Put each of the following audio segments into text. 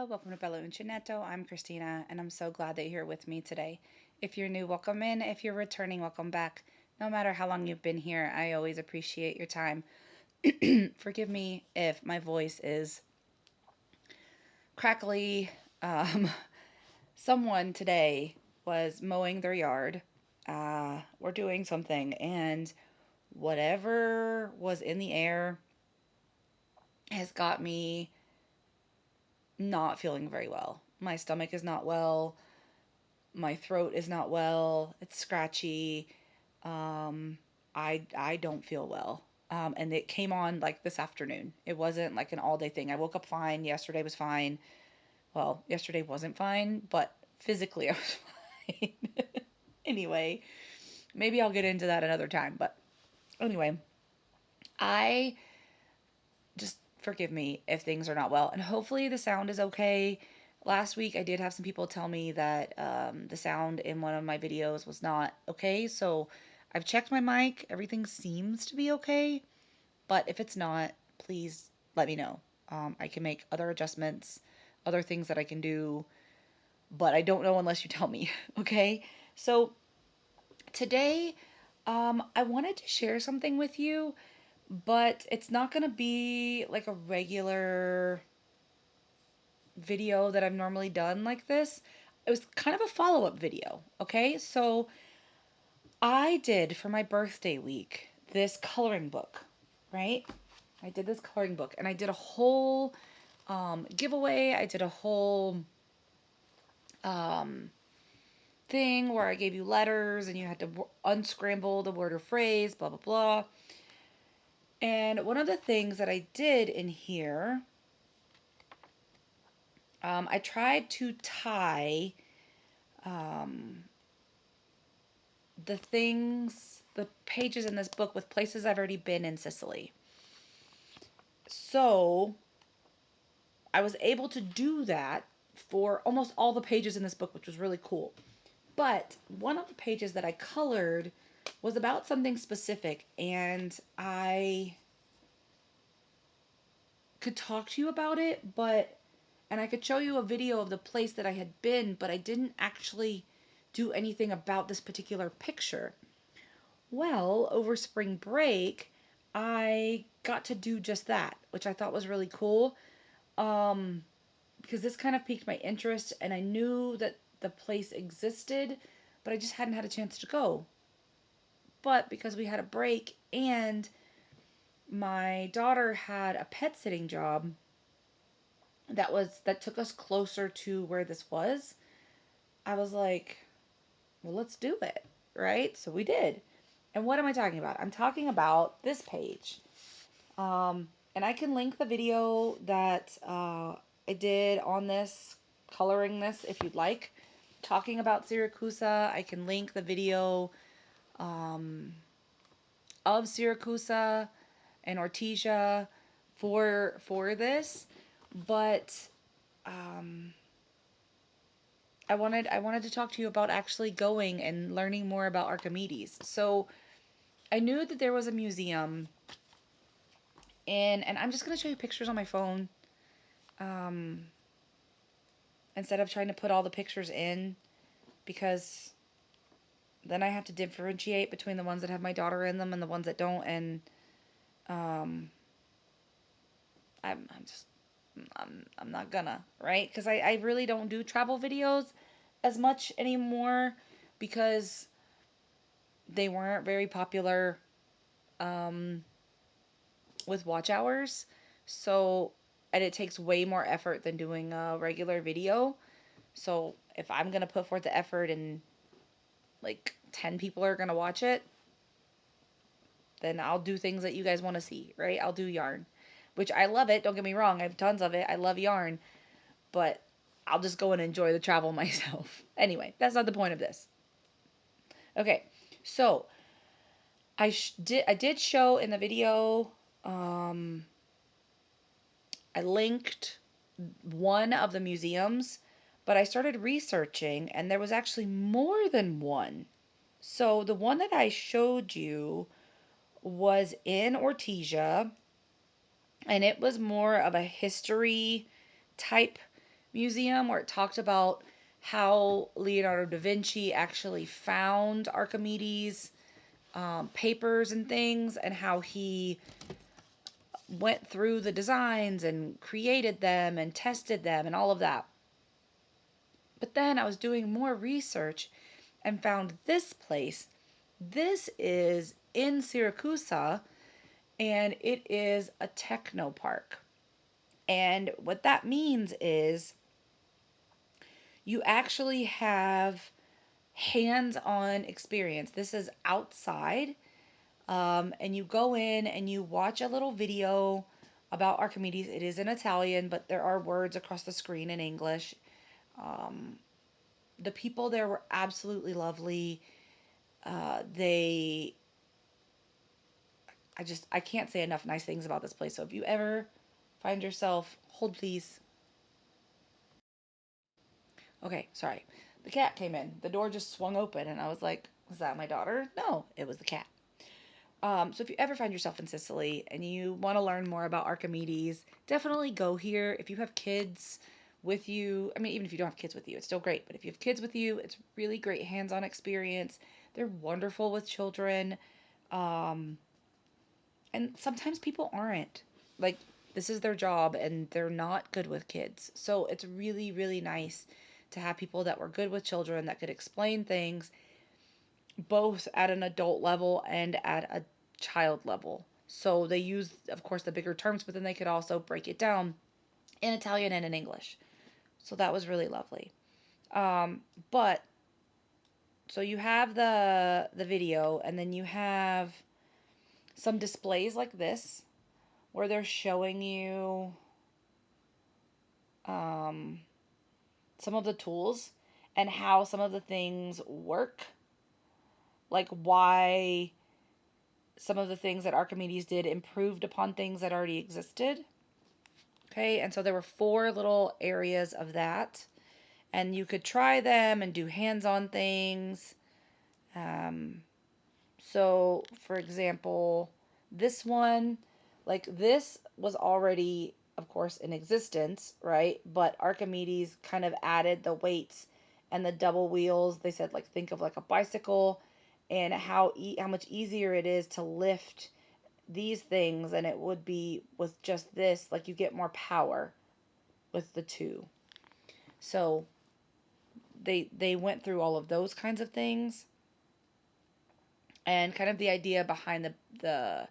welcome to Bello Uncinetto. I'm Christina, and I'm so glad that you're here with me today. If you're new, welcome in. If you're returning, welcome back. No matter how long you've been here, I always appreciate your time. Forgive me if my voice is crackly. Um, Someone today was mowing their yard. We're doing something, and whatever was in the air has got me not feeling very well. My stomach is not well. My throat is not well. It's scratchy. Um, I don't feel well. And it came on like this afternoon. It wasn't like an all day thing. I woke up fine. Yesterday was fine. Well, yesterday wasn't fine, but physically I was fine. Anyway, maybe I'll get into that another time. But anyway, I just forgive me if things are not well. And hopefully the sound is okay. Last week, I did have some people tell me that the sound in one of my videos was not okay. So I've checked my mic. Everything seems to be okay. But if it's not, please let me know. I can make other adjustments, other things that I can do. But I don't know unless you tell me. Okay? So today, I wanted to share something with you, but it's not going to be like a regular video that I've normally done like this. It was kind of a follow-up video, okay? So I did for my birthday week this coloring book, right? I did this coloring book and I did a whole giveaway. I did a whole um, thing where I gave you letters and you had to unscramble the word or phrase, blah, blah, blah. And one of the things that I did in here, I tried to tie um, the pages in this book with places I've already been in Sicily. So I was able to do that for almost all the pages in this book, which was really cool. But one of the pages that I colored was about something specific, and I could talk to you about it, and I could show you a video of the place that I had been, but I didn't actually do anything about this particular picture. Well, over spring break, I got to do just that, which I thought was really cool. Because this kind of piqued my interest, and I knew that the place existed, but I just hadn't had a chance to go. But because we had a break and my daughter had a pet sitting job that took us closer to where this was, I was like, well, let's do it, right? So we did. And what am I talking about? I'm talking about this page. And I can link the video that I did on this, coloring this, if you'd like. Talking about Syracuse, I can link the video um, of Syracuse and Ortesia for this. But um, I wanted to talk to you about actually going and learning more about Archimedes. So I knew that there was a museum and I'm just gonna show you pictures on my phone. Um, Instead of trying to put all the pictures in, because then I have to differentiate between the ones that have my daughter in them and the ones that don't, and um, I'm just I'm not gonna, right? Because I really don't do travel videos as much anymore because they weren't very popular um, with watch hours. So, and it takes way more effort than doing a regular video. So if I'm gonna put forth the effort and like 10 people are gonna watch it, then I'll do things that you guys want to see, right? I'll do yarn, which I love it. Don't get me wrong, I have tons of it. I love yarn, but I'll just go and enjoy the travel myself. Anyway, that's not the point of this. Okay, so I did show in the video. I linked one of the museums, but I started researching, and there was actually more than one. So the one that I showed you was in Ortesia, and it was more of a history type museum where it talked about how Leonardo da Vinci actually found Archimedes' papers and things, and how he went through the designs and created them and tested them and all of that. But then I was doing more research and found this place. This is in Syracuse, and it is a techno park. And what that means is you actually have hands on experience. This is outside, and you go in and you watch a little video about Archimedes. It is in Italian, but there are words across the screen in English. Um, the people there were absolutely lovely. They, I can't say enough nice things about this place. So if you ever find yourself, hold please. Okay, sorry. The cat came in. The door just swung open, and I was like, "Was that my daughter?" No, it was the cat. So if you ever find yourself in Sicily and you want to learn more about Archimedes, definitely go here. If you have kids with you, I mean, even if you don't have kids with you, it's still great. But if you have kids with you, it's really great hands-on experience. They're wonderful with children. Um, and sometimes people aren't. Like, this is their job and they're not good with kids. So it's really, really nice to have people that were good with children that could explain things both at an adult level and at a child level. So they use, of course, the bigger terms, but then they could also break it down in Italian and in English. So that was really lovely. But so you have the video, and then you have some displays like this where they're showing you um, some of the tools and how some of the things work, like why some of the things that Archimedes did improved upon things that already existed. Okay, and so there were four little areas of that, and you could try them and do hands on things. Um, so, for example, this one, like this was already, of course, in existence, right? But Archimedes kind of added the weights and the double wheels. They said, like, think of like a bicycle and how much easier it is to lift these things than it would be with just this. Like, you get more power with the two. So they went through all of those kinds of things, and kind of the idea behind the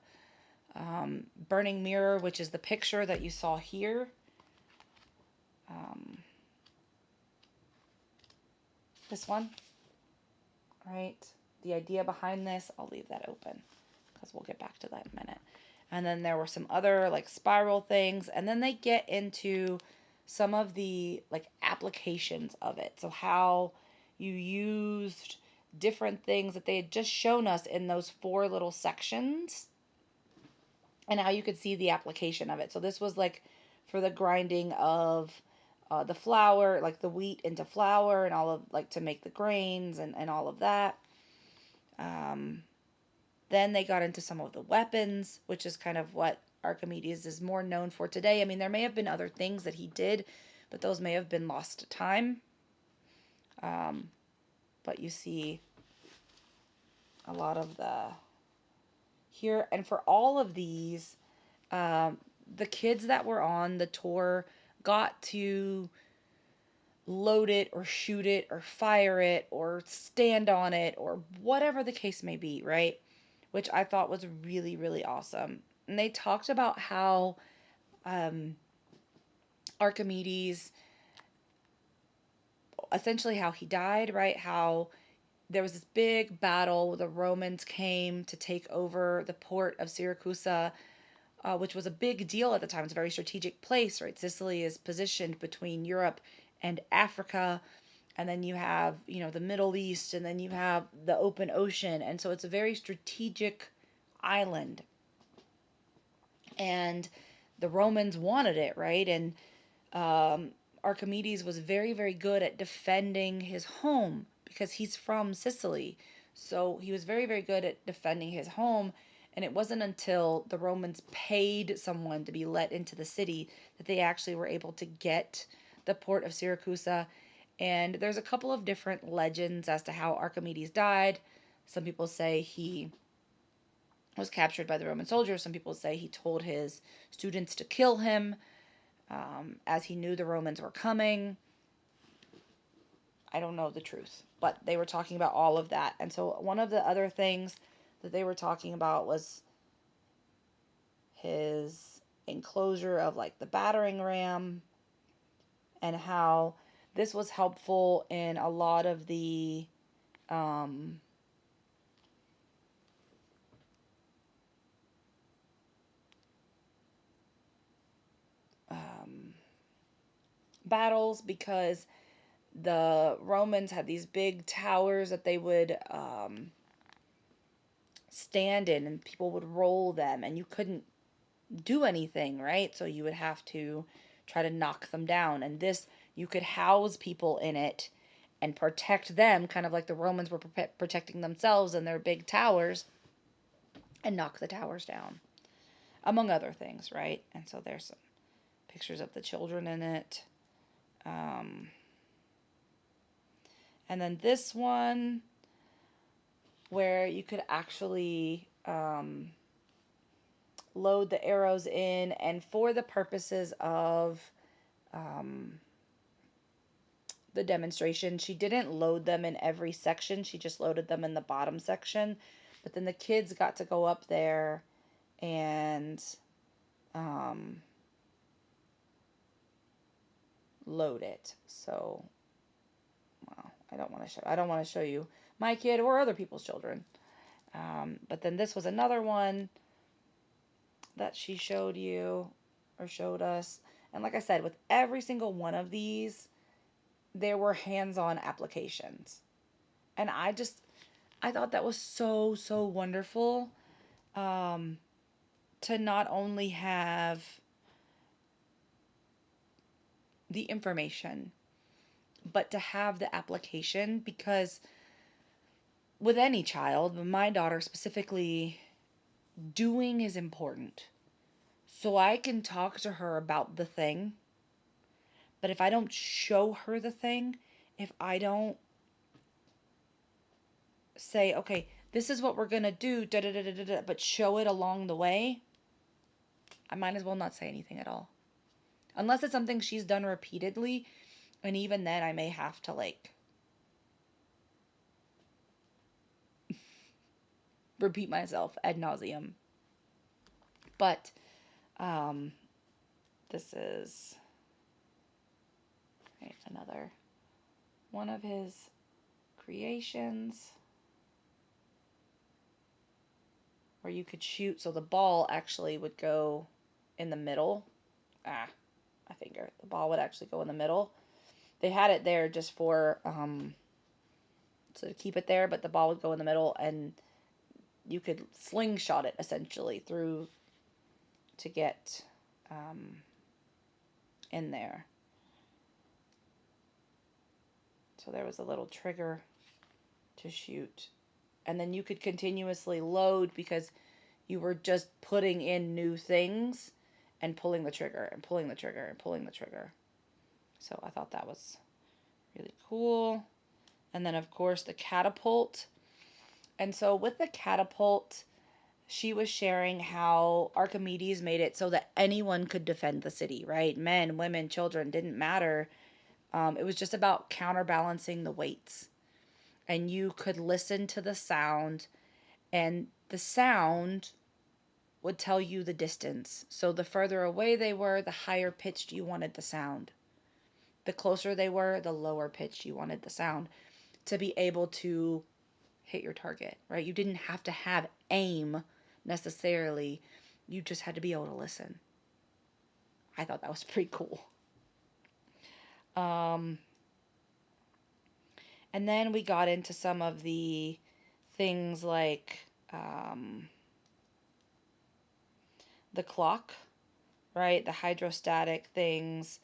burning mirror, which is the picture that you saw here. Um, this one, right? The idea behind this, I'll leave that open because we'll get back to that in a minute. And then there were some other like spiral things, and then they get into some of the like applications of it. So how you used different things that they had just shown us in those four little sections, and how you could see the application of it. So this was like for the grinding of the flour, like the wheat into flour, and all of like to make the grains and all of that. Um, then they got into some of the weapons, which is kind of what Archimedes is more known for today. I mean, there may have been other things that he did, but those may have been lost to time. Um, but you see a lot of the here, and for all of these, um, the kids that were on the tour got to load it or shoot it or fire it or stand on it or whatever the case may be, right? Which I thought was really, really awesome. And they talked about how um, Archimedes, essentially how he died, right? How there was this big battle. The Romans came to take over the port of Syracuse, which was a big deal at the time. It's a very strategic place, right? Sicily is positioned between Europe and Africa, and then you have, you know, the Middle East, and then you have the open ocean, and so it's a very strategic island. And the Romans wanted it, right? And um, Archimedes was very, very good at defending his home because he's from Sicily. So he was very, very good at defending his home. And it wasn't until the Romans paid someone to be let into the city that they actually were able to get the port of Syracuse. And there's a couple of different legends as to how Archimedes died. Some people say he was captured by the Roman soldiers. Some people say he told his students to kill him, as he knew the Romans were coming. I don't know the truth, but they were talking about all of that. And so one of the other things that they were talking about was his enclosure of like the battering ram, and how this was helpful in a lot of the um, um, battles, because the Romans had these big towers that they would stand in, and people would roll them, and you couldn't do anything, right? So you would have to try to knock them down. And this, you could house people in it and protect them, kind of like the Romans were protecting themselves in their big towers, and knock the towers down, among other things, right? And so there's some pictures of the children in it. And then this one, where you could actually load the arrows in, and for the purposes of um, the demonstration, she didn't load them in every section. She just loaded them in the bottom section. But then the kids got to go up there and load it. So, well, I don't want to show you my kid or other people's children. But then this was another one that she showed you, or showed us. And like I said, with every single one of these, there were hands-on applications. And I thought that was so, so wonderful, um, to not only have the information, but to have the application. Because with any child, but my daughter specifically, doing is important. So I can talk to her about the thing, but if I don't show her the thing, if I don't say, okay, this is what we're going to do, da da da da da, but show it along the way, I might as well not say anything at all. Unless it's something she's done repeatedly, and even then I may have to like repeat myself ad nauseum. But um, this is, right, another one of his creations, where you could shoot, so the ball actually would go in the middle. My finger. The ball would actually go in the middle. They had it there just for so to keep it there, but the ball would go in the middle, and you could slingshot it essentially through to get in there. So there was a little trigger to shoot. And then you could continuously load, because you were just putting in new things and pulling the trigger and pulling the trigger and pulling the trigger. So I thought that was really cool. And then, of course, the catapult. And so with the catapult, she was sharing how Archimedes made it so that anyone could defend the city, right? Men, women, children, didn't matter. It was just about counterbalancing the weights. And you could listen to the sound, and the sound would tell you the distance. So the further away they were, the higher pitched you wanted the sound. The closer they were, the lower pitched you wanted the sound, to be able to hit your target, right? You didn't have to have aim necessarily. You just had to be able to listen. I thought that was pretty cool. Um, and then we got into some of the things like the clock, right? The hydrostatic things.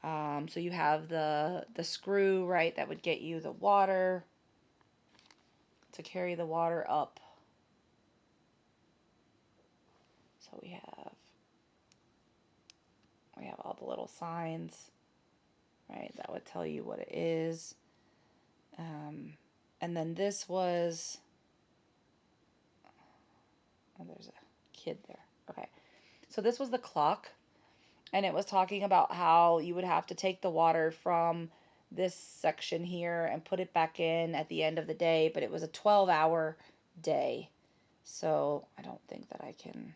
So you have the screw, right, that would get you the water, to carry the water up. So we have all the little signs. right? That would tell you what it is. Um, and then this was, oh, there's a kid there. Okay. So this was the clock, and it was talking about how you would have to take the water from this section here and put it back in at the end of the day, but it was a 12-hour day. So I don't think that I can.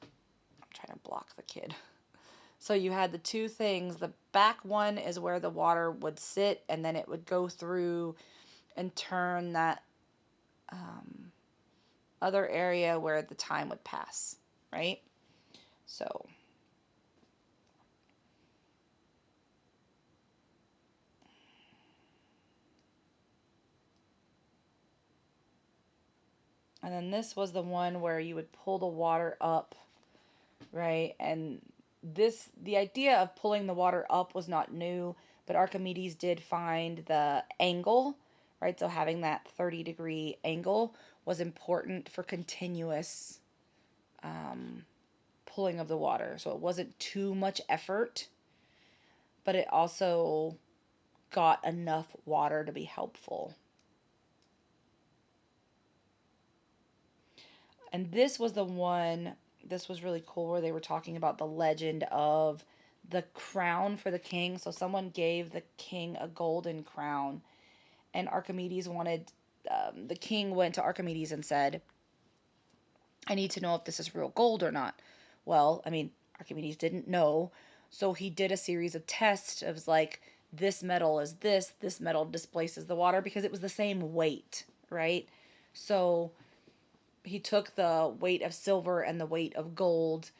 I'm trying to block the kid. So you had the two things. The back one is where the water would sit, and then it would go through and turn that other area where the time would pass, right? So, and then this was the one where you would pull the water up, right? And the idea of pulling the water up was not new, but Archimedes did find the angle, right? So having that 30-degree angle was important for continuous pulling of the water. So it wasn't too much effort, but it also got enough water to be helpful. And this was the one, this was really cool where they were talking about the legend of the crown for the king. So someone gave the king a golden crown, and Archimedes wanted, the king went to Archimedes and said, I need to know if this is real gold or not. Well, I mean, Archimedes didn't know. So he did a series of tests of like, this metal is this metal displaces the water because it was the same weight, right? So he took the weight of silver and the weight of gold,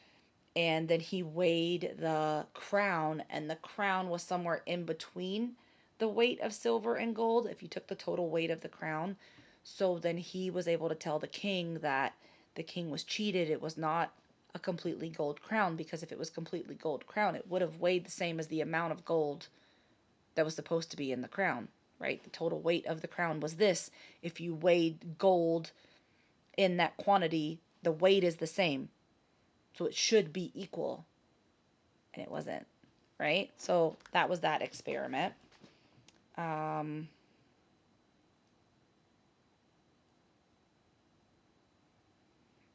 and then he weighed the crown, and the crown was somewhere in between the weight of silver and gold if you took the total weight of the crown. So then he was able to tell the king that the king was cheated. It was not a completely gold crown, because if it was completely gold crown, it would have weighed the same as the amount of gold that was supposed to be in the crown, right? The total weight of the crown was this. If you weighed gold in that quantity, the weight is the same. So it should be equal. And it wasn't, right? So that was that experiment. Um,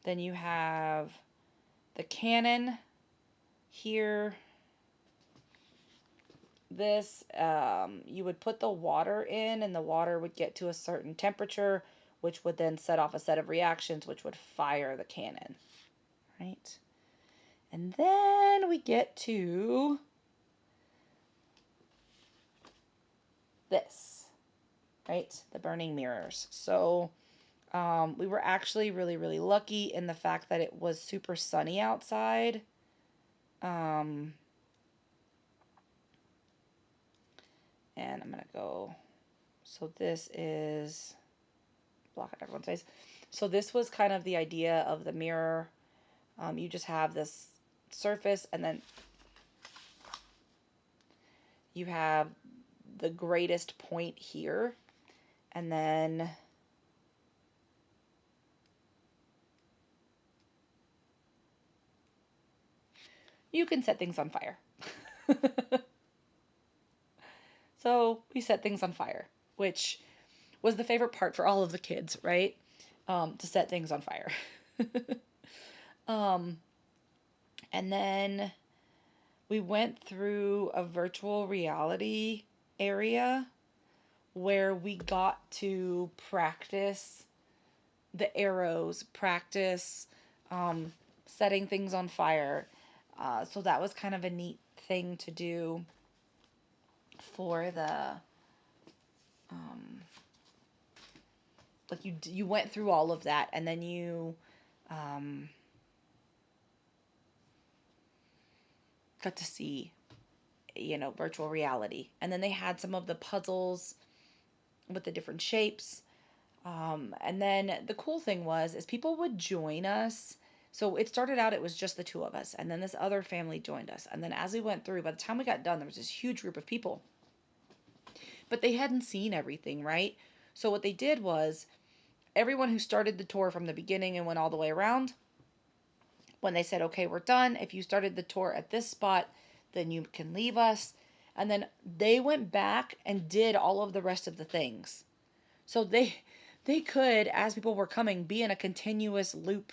then you have the cannon here. This, you would put the water in, and the water would get to a certain temperature, which would then set off a set of reactions, which would fire the cannon, right? And then we get to this, right? The burning mirrors. So we were actually really, really lucky in the fact that it was super sunny outside. Um, and I'm going to go. So this is block out everyone's face. So this was kind of the idea of the mirror. You just have this surface, and then you have the greatest point here, and then you can set things on fire. So we set things on fire, which was the favorite part for all of the kids, right? To set things on fire. um, and then we went through a virtual reality area where we got to practice the arrows, practice setting things on fire. So that was kind of a neat thing to do for the like you went through all of that, and then you got to see, virtual reality. And then they had some of the puzzles with the different shapes. And then the cool thing is people would join us. So it started out, it was just the two of us, and then this other family joined us. And then as we went through, by the time we got done, there was this huge group of people. But they hadn't seen everything, right? So what they did was, everyone who started the tour from the beginning and went all the way around, when they said, okay, we're done, if you started the tour at this spot, then you can leave us. And then they went back and did all of the rest of the things. So they could, as people were coming, be in a continuous loop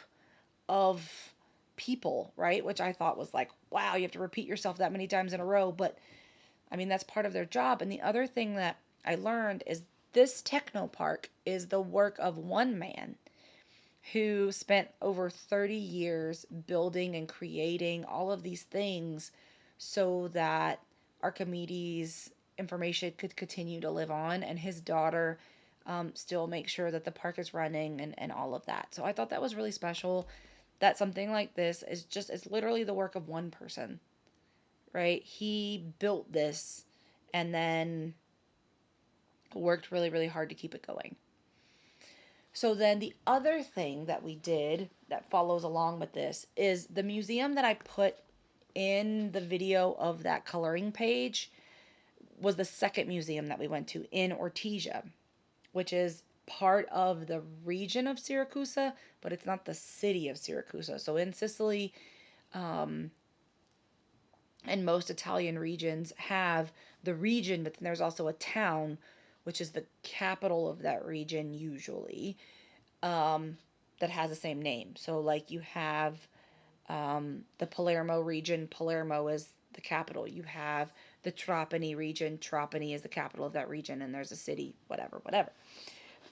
of people, right? Which I thought was like, wow, you have to repeat yourself that many times in a row. But I mean, that's part of their job. And the other thing that I learned is this techno park is the work of one man who spent over 30 years building and creating all of these things so that Archimedes information could continue to live on, and his daughter still make sure that the park is running and all of that. So I thought that was really special, that something like this is just, it's literally the work of one person, right? He built this and then worked really, really hard to keep it going. So then the other thing that we did that follows along with this is the museum that I put in the video of that coloring page was the second museum that we went to in Ortigia, which is part of the region of Syracuse, but it's not the city of Syracuse. So in Sicily, um, and most Italian regions have the region, but then there's also a town, which is the capital of that region usually, um, that has the same name. So, like, you have the Palermo region. Palermo is the capital. You have the Trapani region. Trapani is the capital of that region, and there's a city, whatever, whatever.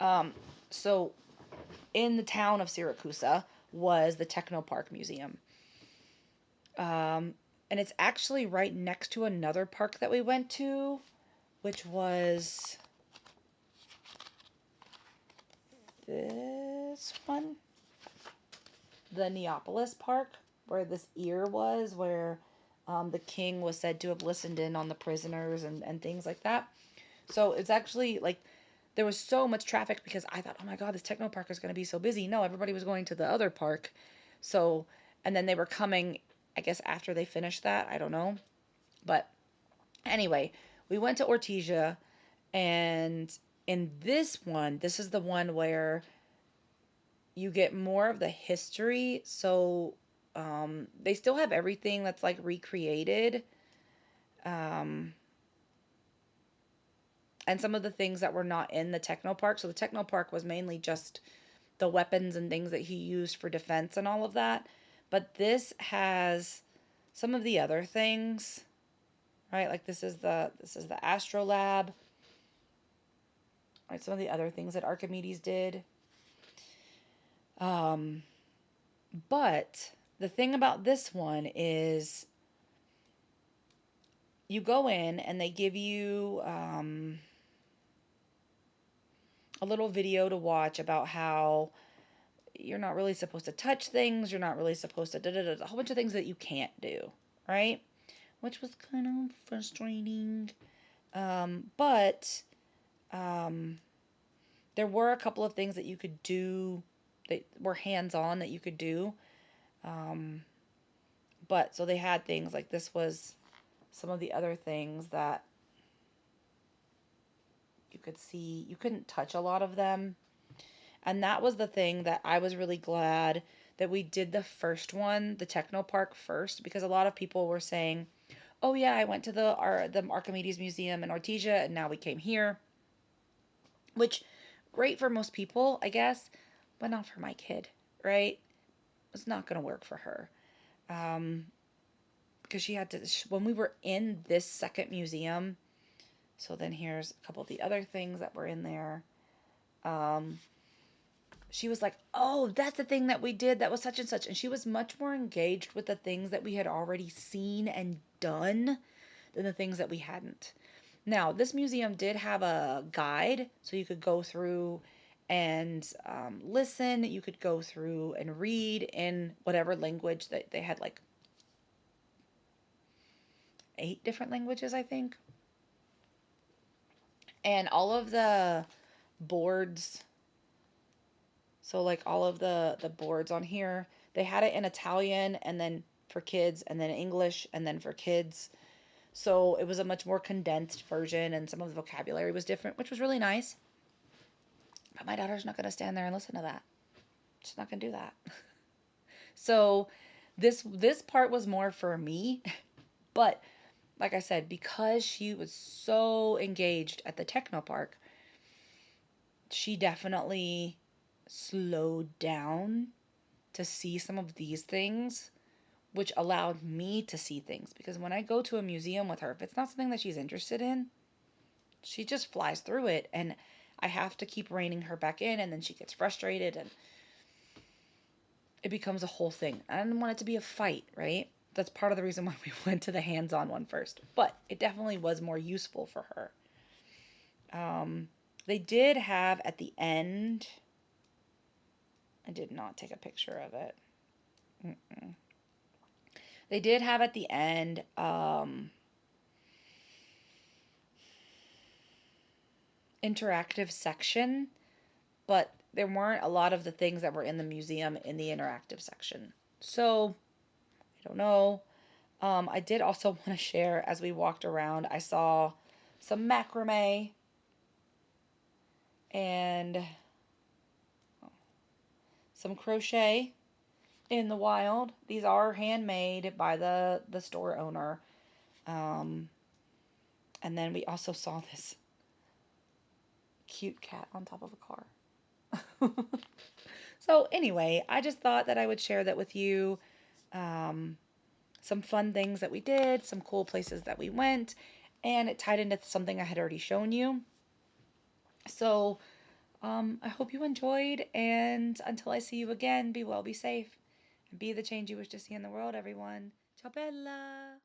Um, so, in the town of Syracuse was the Techno Park Museum. Um, and it's actually right next to another park that we went to, which was this one, the Neapolis Park, where this ear was, where the king was said to have listened in on the prisoners and things like that. So it's actually like there was so much traffic because I thought, oh my God, this techno park is going to be so busy. No, everybody was going to the other park. So, and then they were coming, I guess, after they finished that. I don't know. But anyway, we went to Ortigia, and in this one, this is the one where you get more of the history. So they still have everything that's like recreated. Um, and some of the things that were not in the techno park. So the techno park was mainly just the weapons and things that he used for defense and all of that. But this has some of the other things, right? Like this is the astrolab, right? Some of the other things that Archimedes did. Um, but the thing about this one is you go in and they give you a little video to watch about how you're not really supposed to touch things, you're not really supposed to a whole bunch of things that you can't do, right? Which was kind of frustrating. But there were a couple of things that you could do that were hands on that you could do. Um, but so they had things like this was some of the other things that you could see. You couldn't touch a lot of them. And that was the thing that I was really glad that we did the first one, the Techno Park first, because a lot of people were saying, "Oh yeah, I went to the Archimedes Museum in Ortigia, and now we came here," which great for most people, I guess, but not for my kid, right? It's not gonna work for her, um, because she had to when we were in this second museum. So then here's a couple of the other things that were in there. Um, she was like, "Oh, that's the thing that we did. That was such and such." And she was much more engaged with the things that we had already seen and done than the things that we hadn't. Now, this museum did have a guide, so you could go through and listen. You could go through and read in whatever language that they had, like 8 different languages, I think. And all of the boards, so like all of the boards on here, they had it in Italian and then for kids and then English and then for kids. So it was a much more condensed version and some of the vocabulary was different, which was really nice. But my daughter's not going to stand there and listen to that. She's not going to do that. So this part was more for me, but like I said, because she was so engaged at the Techno Park, she definitely slowed down to see some of these things, which allowed me to see things. Because when I go to a museum with her, if it's not something that she's interested in, she just flies through it. And I have to keep reining her back in, and then she gets frustrated, and it becomes a whole thing. I didn't want it to be a fight, right? That's part of the reason why we went to the hands on one first. But it definitely was more useful for her. Um, they did have at the end, I did not take a picture of it. Mm-mm. They did have at the end interactive section, but there weren't a lot of the things that were in the museum in the interactive section. So, I don't know. I did also want to share as we walked around, I saw some macrame and some crochet in the wild. These are handmade by the store owner. Um, and then we also saw this cute cat on top of a car. So anyway, I just thought that I would share that with you. Um, some fun things that we did, some cool places that we went, and it tied into something I had already shown you. So I hope you enjoyed, and until I see you again, be well, be safe, and be the change you wish to see in the world, everyone. Ciao bella!